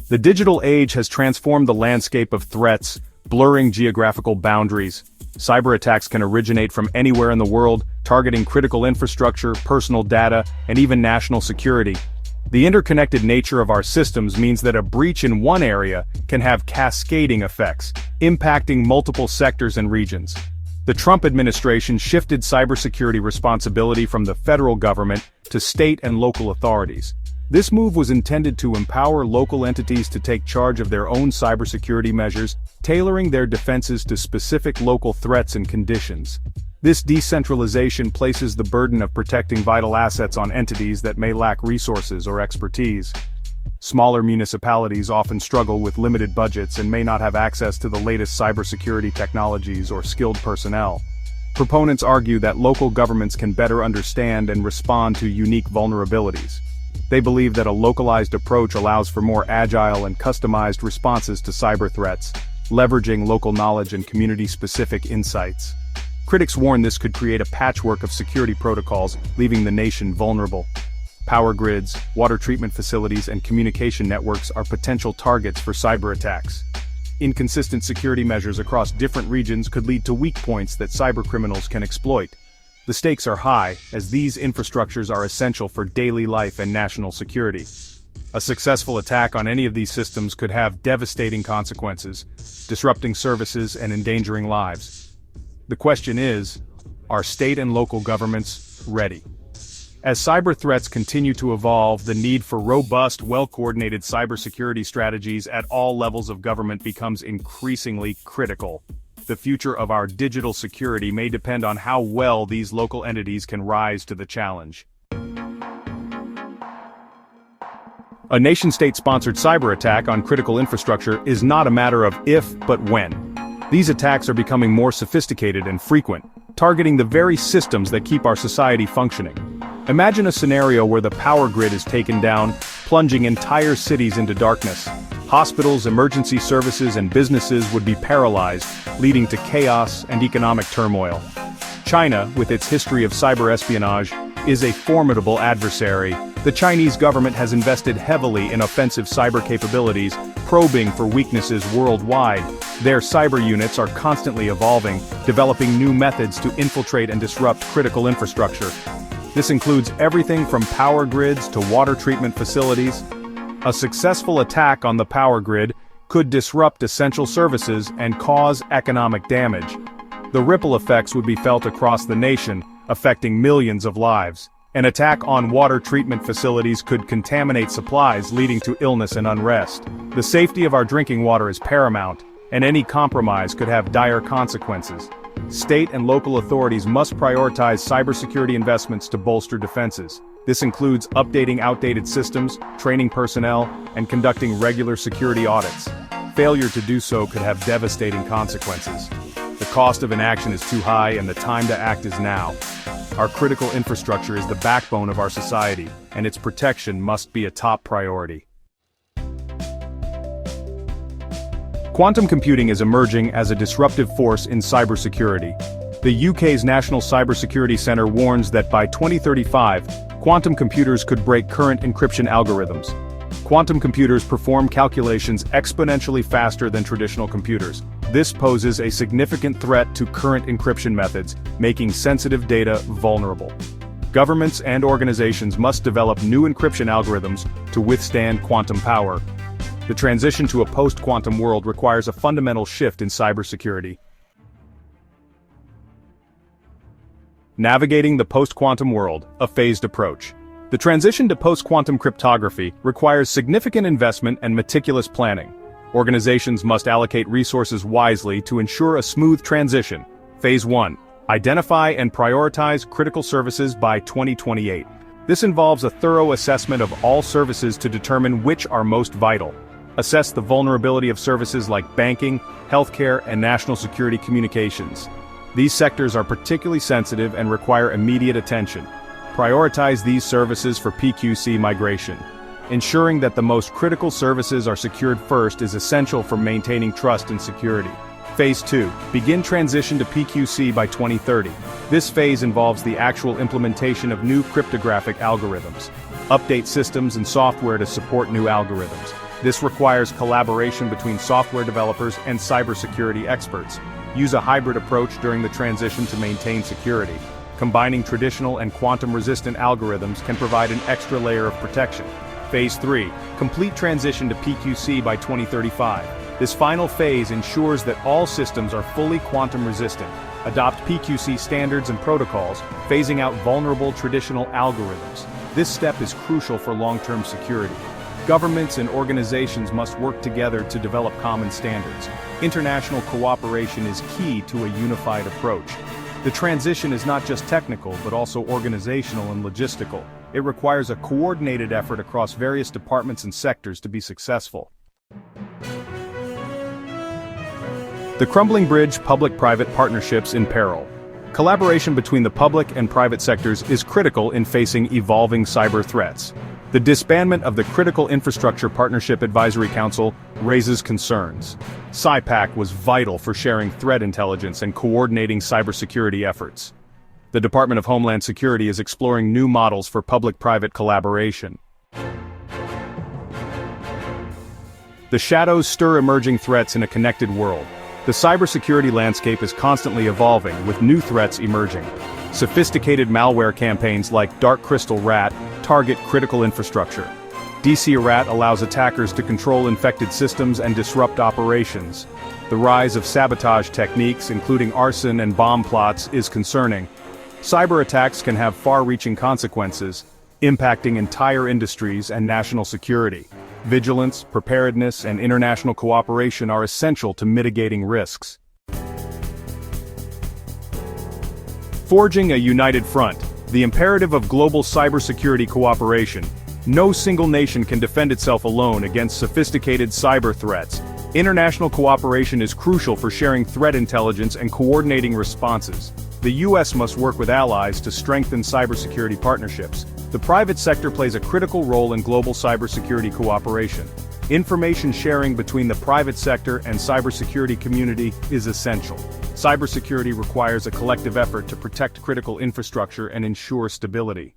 The digital age has transformed the landscape of threats, blurring geographical boundaries. Cyber attacks can originate from anywhere in the world, targeting critical infrastructure, personal data, and even national security. The interconnected nature of our systems means that a breach in one area can have cascading effects, impacting multiple sectors and regions. The Trump administration shifted cybersecurity responsibility from the federal government to state and local authorities. This move was intended to empower local entities to take charge of their own cybersecurity measures, tailoring their defenses to specific local threats and conditions. This decentralization places the burden of protecting vital assets on entities that may lack resources or expertise. Smaller municipalities often struggle with limited budgets and may not have access to the latest cybersecurity technologies or skilled personnel. Proponents argue that local governments can better understand and respond to unique vulnerabilities. They believe that a localized approach allows for more agile and customized responses to cyber threats, leveraging local knowledge and community-specific insights. Critics warn this could create a patchwork of security protocols, leaving the nation vulnerable. Power grids, water treatment facilities, and communication networks are potential targets for cyber attacks. Inconsistent security measures across different regions could lead to weak points that cybercriminals can exploit. The stakes are high, as these infrastructures are essential for daily life and national security. A successful attack on any of these systems could have devastating consequences, disrupting services and endangering lives. The question is, are state and local governments ready? As cyber threats continue to evolve, the need for robust, well-coordinated cybersecurity strategies at all levels of government becomes increasingly critical. The future of our digital security may depend on how well these local entities can rise to the challenge. A nation-state-sponsored cyber attack on critical infrastructure is not a matter of if, but when. These attacks are becoming more sophisticated and frequent, targeting the very systems that keep our society functioning. Imagine a scenario where the power grid is taken down, plunging entire cities into darkness. Hospitals, emergency services, and businesses would be paralyzed, leading to chaos and economic turmoil. China, with its history of cyber espionage, is a formidable adversary. The Chinese government has invested heavily in offensive cyber capabilities, probing for weaknesses worldwide. Their cyber units are constantly evolving, developing new methods to infiltrate and disrupt critical infrastructure. This includes everything from power grids to water treatment facilities. A successful attack on the power grid could disrupt essential services and cause economic damage. The ripple effects would be felt across the nation, affecting millions of lives. An attack on water treatment facilities could contaminate supplies, leading to illness and unrest. The safety of our drinking water is paramount, and any compromise could have dire consequences. State and local authorities must prioritize cybersecurity investments to bolster defenses. This includes updating outdated systems, training personnel, and conducting regular security audits. Failure to do so could have devastating consequences. The cost of inaction is too high, and the time to act is now. Our critical infrastructure is the backbone of our society, and its protection must be a top priority. Quantum computing is emerging as a disruptive force in cybersecurity. The UK's National Cybersecurity Centre warns that by 2035, quantum computers could break current encryption algorithms. Quantum computers perform calculations exponentially faster than traditional computers. This poses a significant threat to current encryption methods, making sensitive data vulnerable. Governments and organizations must develop new encryption algorithms to withstand quantum power. The transition to a post-quantum world requires a fundamental shift in cybersecurity. Navigating the post-quantum world, a phased approach. The transition to post-quantum cryptography requires significant investment and meticulous planning. Organizations must allocate resources wisely to ensure a smooth transition. Phase 1. Identify and prioritize critical services by 2028. This involves a thorough assessment of all services to determine which are most vital. Assess the vulnerability of services like banking, healthcare, and national security communications. These sectors are particularly sensitive and require immediate attention. Prioritize these services for PQC migration. Ensuring that the most critical services are secured first is essential for maintaining trust and security. Phase 2. Begin transition to PQC by 2030. This phase involves the actual implementation of new cryptographic algorithms. Update systems and software to support new algorithms. This requires collaboration between software developers and cybersecurity experts. Use a hybrid approach during the transition to maintain security. Combining traditional and quantum-resistant algorithms can provide an extra layer of protection. Phase 3. Complete transition to PQC by 2035. This final phase ensures that all systems are fully quantum-resistant. Adopt PQC standards and protocols, phasing out vulnerable traditional algorithms. This step is crucial for long-term security. Governments and organizations must work together to develop common standards. International cooperation is key to a unified approach. The transition is not just technical but also organizational and logistical. It requires a coordinated effort across various departments and sectors to be successful. The crumbling bridge, public-private partnerships in peril. Collaboration between the public and private sectors is critical in facing evolving cyber threats. The disbandment of the Critical Infrastructure Partnership Advisory Council raises concerns. CIPAC was vital for sharing threat intelligence and coordinating cybersecurity efforts. The Department of Homeland Security is exploring new models for public-private collaboration. The shadows stir emerging threats in a connected world. The cybersecurity landscape is constantly evolving, with new threats emerging. Sophisticated malware campaigns like Dark Crystal Rat target critical infrastructure. DC Rat allows attackers to control infected systems and disrupt operations. The rise of sabotage techniques, including arson and bomb plots, is concerning. Cyber attacks can have far-reaching consequences, impacting entire industries and national security. Vigilance, preparedness, and international cooperation are essential to mitigating risks. Forging a united front. The imperative of global cybersecurity cooperation. No single nation can defend itself alone against sophisticated cyber threats. International cooperation is crucial for sharing threat intelligence and coordinating responses. The U.S. must work with allies to strengthen cybersecurity partnerships. The private sector plays a critical role in global cybersecurity cooperation. Information sharing between the private sector and cybersecurity community is essential. Cybersecurity requires a collective effort to protect critical infrastructure and ensure stability.